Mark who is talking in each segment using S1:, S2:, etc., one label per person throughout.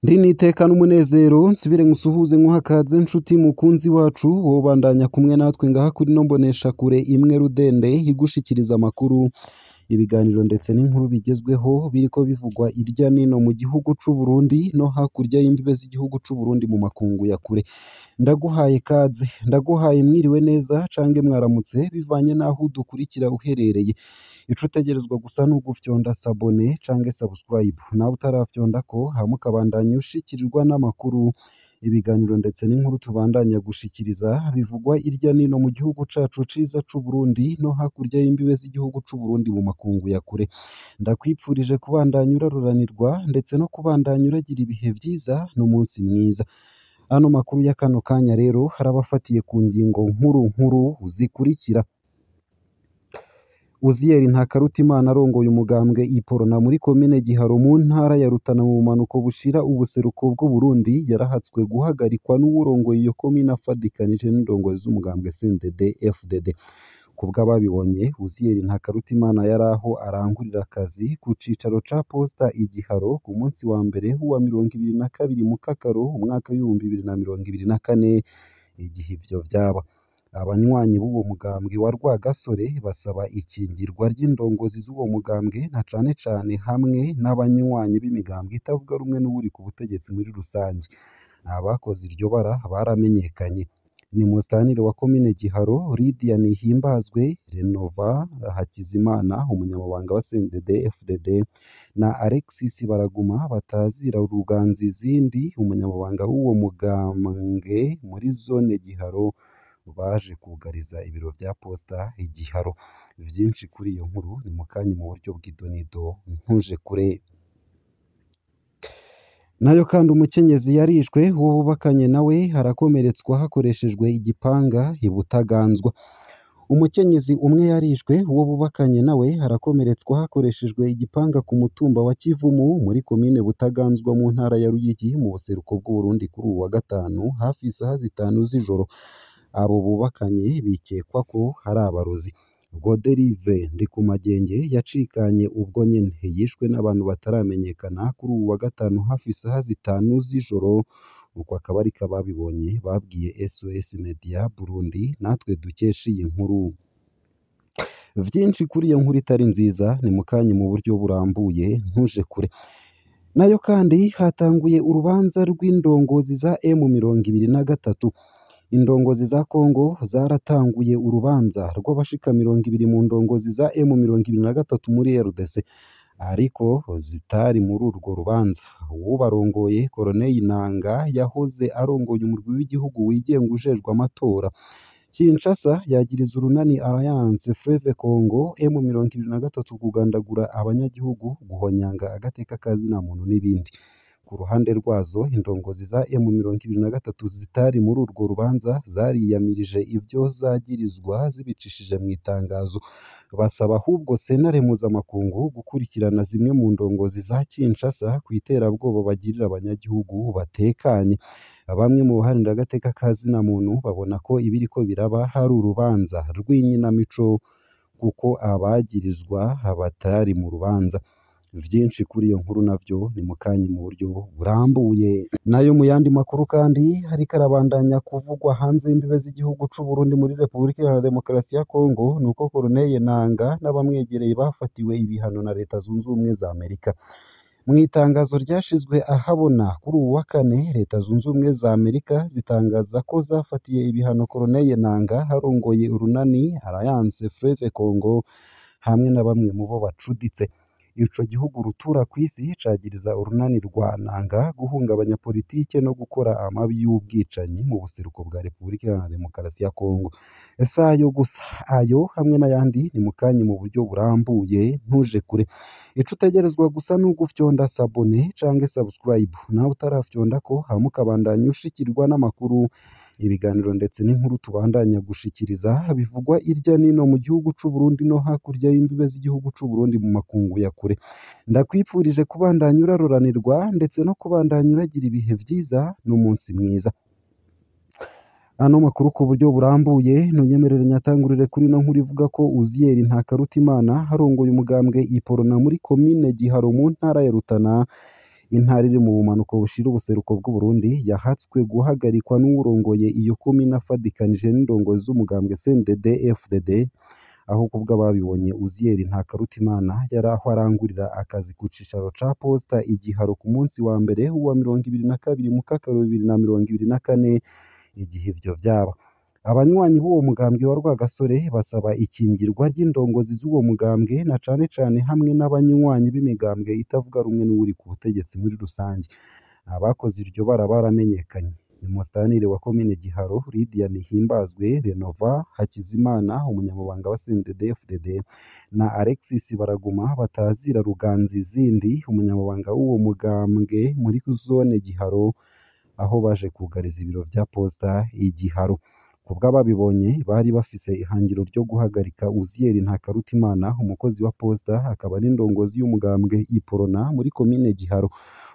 S1: Ndi nitekana umunezero nsubire nkusuhuze nkuhakaze nshuti mukunzi wacu wobandanya kumwe natwe ngaha kuri no mbonesha kure imwe rudende igushikiriza amakuru ibiganiro ndetse n'inkuru bigezweho biriko bivugwa irya nino mu gihugu c'u Burundi no hakurya y'imbibe z'igihugu c'u Burundi mu makungu ya kure ndaguhaye kaze ndaguhaye mwiriwe neza cange mwaramutse bivanye naho udukurikira uherereye ico utegerezwa gusa n'ugufyonda sabone cange subscribe nawe utarafyondako hama ukabandanya ushikirirwa n'amakuru ibiganiro ndetse n'inkuru tubandanya gushikiriza bivugwa irya nino mu gihugu cacu ciza c'u Burundi no hakurya y'imbibe z'igihugu c'u Burundi mu makungu ya kure ndakwipfurije kubandanya uraruranirwa ndetse no kubandanya uragira ibihe vyiza n'umunsi mwiza ano makuru ya kano kanya rero harabafatiye ku ngingo nkuru zikurikira Uziyeri Ntakarutimana arongoye umugambwe Iporona muri komine Giharo mu ntara ya Rutana mu bumanuko bushira ubuseruko bw'u Burundi yarahatswe guhagarikwa n'uwurongoye iyo komine afadikanije n'indongozi z'umugambwe CNDD FDD kubw'ababibonye Uziyeri Ntakarutimana yaraho arangurira akazi ku cicaro ca posta Igiharo ku munsi wa mbere wa 22 Mukakaro umwaka w'2024 igihe ivyo vyaba abanywanyi b'uwo mugambwe wa Rwagasore basaba ikingirwa ry'indongozi z'uwo mugambwe na cane hamwe n'abanywanyi b'imigambwe itavuga rumwe n'uri ku butegetsi muri rusange abakoze iryo bara baramenyekanye ni mustanire wa komine Giharo Lydia Nihimbazwe Renova Hakizimana umunyamabanga wa CNDD FDD na Alexis Baraguma batazira uruganzi zindi umunyamabanga w'uwo mugambwe muri zone Giharo baje kugariza ibiro vya posta Igiharo vyinshi kuri iyo nkuru ni mukanye mu buryo bw'idonido ntuje kure nayo kandi umukenyezi yarishwe uwo bubakanye nawe harakomeretswa hakoreshejwe igipanga ibutaganzwa umukenyezi umwe yarishwe uwo bubakanye nawe harakomeretswa hakoreshejwe igipanga ku mutumba wa Kivumu muri komine Butaganzwa mu ntara ya Ruyigi mu buseruko bw'u Burundi kuri uwa gatanu hafi isaha 5 z'ijoro abo bubakanye bikekwa ko hari abarozi Goderive Ndikumagenge yacikanye ubwo nyene yishwe n'abantu bataramenyekana kuri ubu wa gatanu hafi isaha 5 z'ijoro uko akaba ari kababibonye babwiye SOS Media Burundi natwe dukesha iyi nkuru vyinshi kuri iyo nkuru itari nziza ni mukanye mu buryo burambuye ntuje kure nayo kandi hatanguye urubanza rw'indongozi za M23 indongozi za Kongo zaratanguye urubanza rw'abashika 200 mu ndongozi za M23 muri RDC ariko zitari muri urwo rubanza ubarongoye Colonel Nanga yahoze arongoye umurwi w'igihugu wigenga ujejwe amatora Kinshasa yagiriza urunani Alliance Fleuve Congo M23 kugandagura abanyagihugu guhonyanga agateka kazina muntu n'ibindi ku ruhande rwazo indongozi za M23 zitari muri urwo rubanza zariyamirije ibyo zagirizwa zibicishije mu itangazo basaba ahubwo sentare mpuzamakungu gukurikirana zimwe mu ndongozi za Kinshasa ku iterabwoba bagirira abanyagihugu batekanye bamwe mu baharanira agateka kazina muntu babona ko ibiriko biraba hari urubanza rw'inkinamico kuko abagirizwa batari mu rubanza vyinshi kuri iyo nkuru navyo ni mukanye mu buryo burambuye nayo mu yandi makuru kandi hari karabandanya kuvugwa hanze y'imbibe z'igihugu c'u Burundi muri Republika ya Demokarasi ya Kongo nuko Colonel Nanga n'abamwegereye bafatiwe ibihano na leta zunze ubumwe za Amerika mu itangazo ryashizwe ahabona kuri uwa kane leta zunze ubumwe za Amerika zitangaza ko zafatiye ibihano Colonel Nanga harongoye urunani Alliance Fleuve Congo hamwe na bamwe mu bo bacuditse ico gihugu rutura kw'isi cagiriza urunani rwa Nanga guhungabanya politike no gukora amabi y'ubwicanyi mu buseruko bwa Republika ya Demokarasi ya Kongo ayo gusa ayo hamwe n'ayandi ni mukanye mu buryo burambuye ntuje kure ico utegerezwa gusa n'ugufyonda sabone cange subscribe nawe utarafyonda ko hamukabandanya ushikirwa n'amakuru ibiganiro ndetse n'inkuru tubandanya gushikiriza bivugwa irya nino mu gihugu c'u Burundi no hakurya y'imbibe z'igihugu c'u Burundi mu makungu ya kure ndakwipfurije kubandanya uraruranirwa ndetse no kubandanya uragira ibihe vyiza n'umunsi mwiza Ano makuru ku buryo burambuye ntunyemerere nyatangurire kuri no nkuru ivuga ko Uzziel Ntakarutimana harongoye umugambwe Iporona muri komine Giharo mu ntara ya Rutana, intara iri mu bumanuko bushira ubuseruko bw'u Burundi, yahatswe guhagarikwa n'uwurongoye iyo komine afadikanije n'indongozi z'umugambwe CNDD FDD, aho kubwo ababibonye Uzziel Ntakarutimana yari aho arangurira akazi ku cicaro ca posta Igiharo ku munsi wa mbere wa 22 Mukakaro 2024, igihe ivyo vyaba. Abanywanyi b'uwo mugambwe wa Rwagasore basaba ikingirwa ry'indongozi z'uwo mugambwe na cane cane hamwe n'abanywanyi b'imigambwe itavuga rumwe n'uwuri ku butegetsi muri rusange. Abakoze iryo bara baramenyekanye: ni Musitanteri wa komine Giharo Lydia Nihimbazwe Renova Hakizimana, umunyamabanga wa CNDD-FDD, na Alexis Baraguma batazira Ruganzi Zindi, umunyamabanga w'uwo mugambwe muri zone Giharo, aho baje kugariza ibiro vya posta Igiharo. Kubwo ababibonye bari bafise ihangiro ryo guhagarika Uzziel Ntakarutimana, umukozi wa posta akaba n'indongozi y'umugambwe Iporona muri komine Giharo.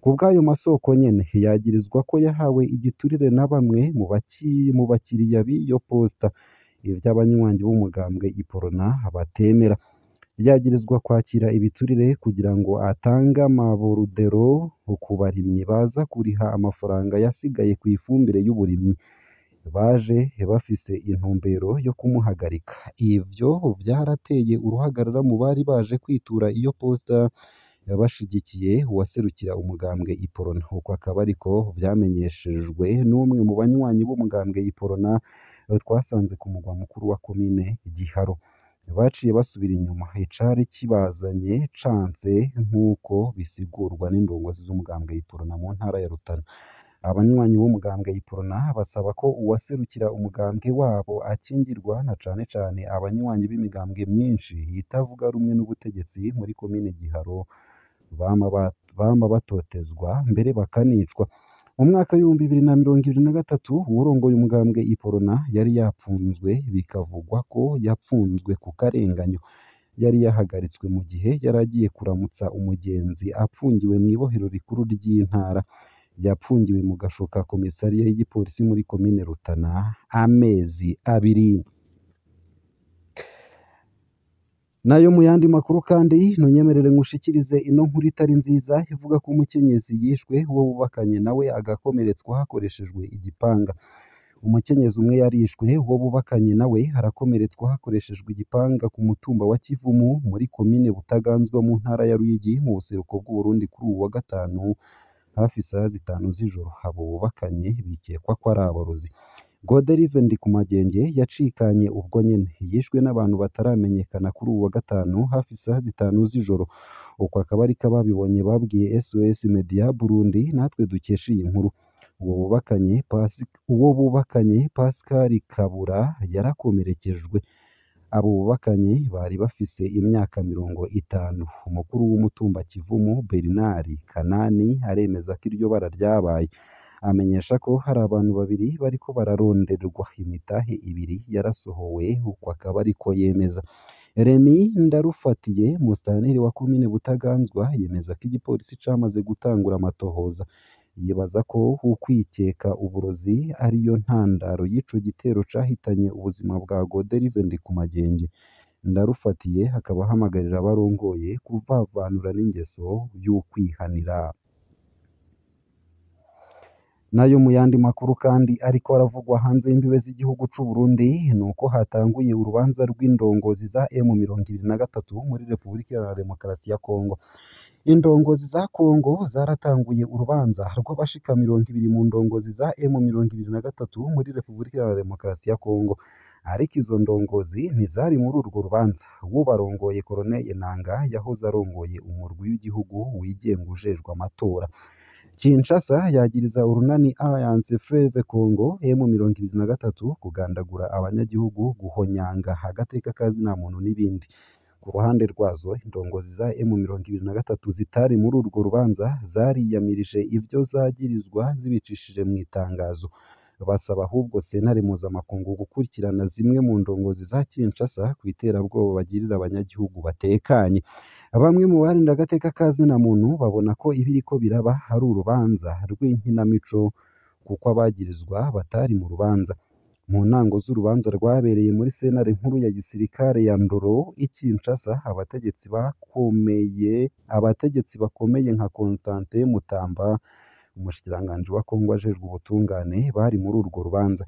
S1: Kubw'ayo masoko nyene yagirizwa ko yahawe igiturire na bamwe mu bakiriya b'iyo posta, ivy'abanywanyi b'umugambwe Iporona batemera. Yagirizwa kwakira ibiturire kugira ngo atange amaborudero ku barimyi baza kuriha amafaranga yasigaye ku ifumbire y'uburimyi. Baje bafise intumbero yo kumuhagarika. Ivyo vyarateye uruhagarara mu bari baje kwitura iyo posta bashigikiye uwaserukira umugambwe Iporona. Uko akaba ariko vyamenyeshejwe n'umwe mu banywanyi b'umugambwe Iporona twasanze ku mugwa mukuru wa komine Giharo. Baciye basubira inyuma, icari kibazanye canse nk'uko bisigurwa n'indongozi z'umugambwe Iporona mu ntara ya Rutana. Abanywanyi b'umugambwe Iporona basaba ko uwaserukira umugambwe wabo akingirwa, na cane cane abanywanyi b'imigambwe myinshi itavuga rumwe n'ubutegetsi muri komine Giharo bama batotezwa mbere bakanicwa. Mu mwaka w'ibihumbi 2023 uwurongoye umugambwe Iporona yari yapfunzwe, bikavugwa ko yapfunzwe ku karenganyo. Yari yahagaritswe mu gihe yari agiye kuramutsa umugenzi apfungiwe mw'ibohero rikuru ry'intara. Yapfungiwe mu gasho ka komisariya y'igipolisi muri komine Rutana amezi 2. Nayo mu yandi makuru kandi ntunyemerere ngushikirize ino nkuru itari nziza ivuga ko umukenyezi yishwe uwo bubakanye nawe agakomeretswa hakoreshejwe igipanga. Umukenyezi umwe yarishwe, uwo bubakanye nawe harakomeretswa hakoreshejwe igipanga ku mutumba wa Kivumu muri komine Butaganzwa mu ntara ya Ruyigi mu buseruko bw'u Burundi kuri uwu wa gatanu hafi isaha 5 z'ijoro. Abo bubakanye bikekwa ko ari abarozi. Godelive Ndikumagenge yacikanye ubwo nyene, yishwe n'abantu bataramenyekana kuri uwu wa gatanu hafi isaha 5 z'ijoro. Uko akaba ariko ababibonye babwiye SOS Media Burundi, natwe dukesha iyi nkuru. Uwo bubakanye Pascal Kabura yarakomerekejwe. Abo bubakanye bari bafise imyaka 50. Umukuru w'umutumba Kivumu Bernard Kanani aremeza ko iryo bara ryabaye. Amenyesha ko hari abantu babiri bariko bararonderwa, imitahe 2 yarasohowe. Uko akaba ariko yemeza. Remy Ndarufatiye, Musitanteri wa komine Butaganzwa, yemeza ko igipolisi camaze gutangura amatohoza. Yibaza ko ukwikeka uburozi ariyo ntandaro y'ico gitero cahitanye ubuzima bwa Godelive Ndikumagenge. Ndarufatiye akaba ahamagarira abarongoye kuvavanura n'ingeso y'ukwihanira. Nayo mu yandi makuru kandi ariko aravugwa hanze y'imbibe z'igihugu c'u Burundi, nuko hatanguye urubanza rw'indongozi za M23 muri Repubulika Iharanira Demokarasi ya Kongo. Indongozi za Kongo zaratanguye urubanza rw'abashika 200 mu ndongozi za M23 muri Repubulika Iharanira Demokarasi ya Kongo. Ariko izo ndongozi ntizari muri urwo rubanza. Ubarongoye Colonel Enanga yahoze arongoye umurwi w'igihugu wigenga ujejwe amatora. Kinshasa yagiriza urunani Alliance Fleuve Congo M23 kugandagura abanyagihugu, guhonyanga agateka kazina muntu n'ibindi. Ku ruhande rwazo, indongozi za M23 zitari muri urwo rubanza zariyamirije ivyo zagirizwa zibicishije mu itangazo. Basaba ahubwo sentare mpuzamakungu gukurikirana zimwe mu ndongozi za Kinshasa ku iterabwoba bagirira abanyagihugu batekanye. Bamwe mu barinda agateka kazina muntu babona ko ibiriko biraba hari urubanza rw'inkinamico kuko abagirizwa batari mu rubanza. mu ntango z'urubanza rwabereye muri sentare nkuru ya gisirikare ya Ndoro i Kinshasa, abategetsi bakomeye nka Constantin Mutamba, umushikiranganji wa Kongo ajejwe ubutungane, bari muri urwo rubanza.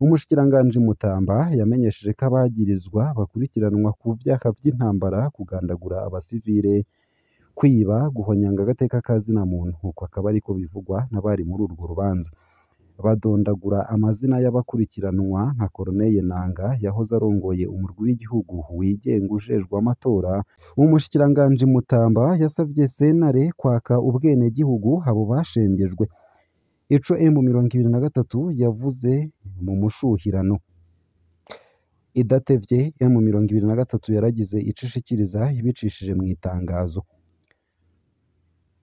S1: Umushikiranganji Mutamba yamenyesheje ko abagirizwa bakurikiranwa ku vyaha vy'intambara, kugandagura abasivile, kwiba, guhonyanga agateka ka zina muntu, uko akaba ariko bivugwa n'abari muri urwo rubanza. Badondagura amazina y'abakurikiranwa nka Corneille Nangaa yahoze arongoye umurwi w'igihugu wigenga ujejwe amatora. Umushikiranganji Mutamba yasavye sentare kwaka ubwenegihugu abo bashengejwe, ico M23 yavuze mu mushuhirano. Idatevye M23 yaragize ico ishikiriza ibicishije mu itangazo.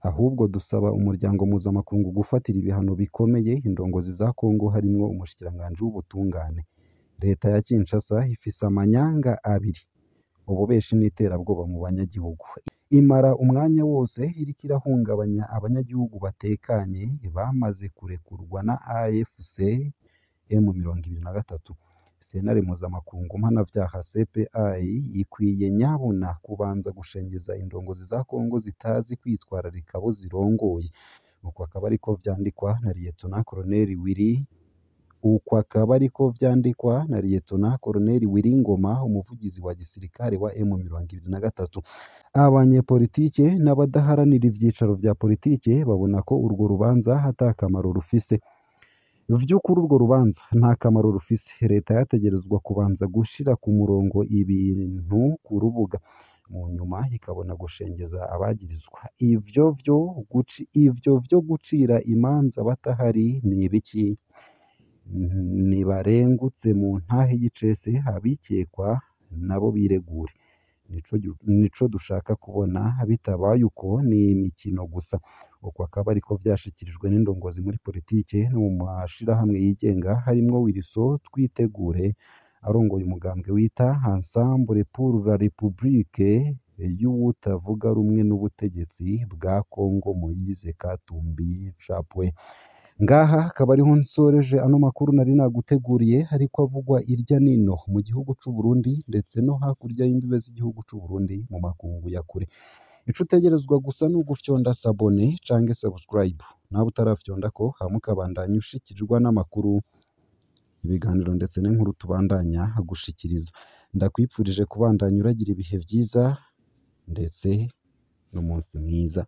S1: Ahubwo dusaba umuryango mpuzamakungu gufatira ibihano bikomeye indongozi za Kongo, harimwo umushikiranganji w'ubutungane. Leta ya Kinshasa ifise amanyanga abiri: ububeshi n'iterabwoba mu banyagihugu. Imara umwanya wose iriko irahungabanya abanyagihugu batekanye bamaze kurekurwa na AFC M23. Sentare mpuzamakungu mpanavyaha CPI ikwiye nyabuna kubanza gushengeza indongozi za Kongo zitazi kwitwararika abo zirongoye. Uko akaba ariko vyandikwa na Lieutenant Colonel Willy Ngoma, umuvugizi wa gisirikare wa M23. Abanyepolitike n'abadaharanira ivyicaro vya politike babona ko urwo rubanza ata kamaro rufise. Vy'ukuri urwo rubanza nta kamaro rufise. Leta yategerezwa kubanza gushira ku murongo ibintu ku rubuga, mu nyuma ikabona gushengeza abagirizwa. Ivyo vyo gucira imanza batahari ni ibiki? Nibarengutse mu ntahe y'icese, abikekwa nabo biregure. Nico dushaka kubona. Bitabaye uko ni imikino gusa. Uko akaba ariko vyashikirijwe n'indongozi muri politike no mu mashirahamwe yigenga, harimwo Wilson Twitegure arongoye umugambwe wita Ensemble pour la République y'uwutavuga rumwe n'ubutegetsi bwa Kongo, Moise Katumbi Chapwe. Ngaha akaba ariho nsoreje ano makuru nari naguteguriye, ariko avugwa irya nino mu gihugu c'u Burundi ndetse no hakurya y'imbibe z'igihugu c'u Burundi mu makungu ya kure. Ico utegerezwa gusa ni ugufyonda sabone canke subscribe, nawe utarafyondako hama ukabandanya ushikirwa n'amakuru, ibiganiro ndetse n'inkuru tubandanya gushikiriza. Ndakwipfurije kubandanya uragira ibihe vyiza ndetse n'umunsi mwiza.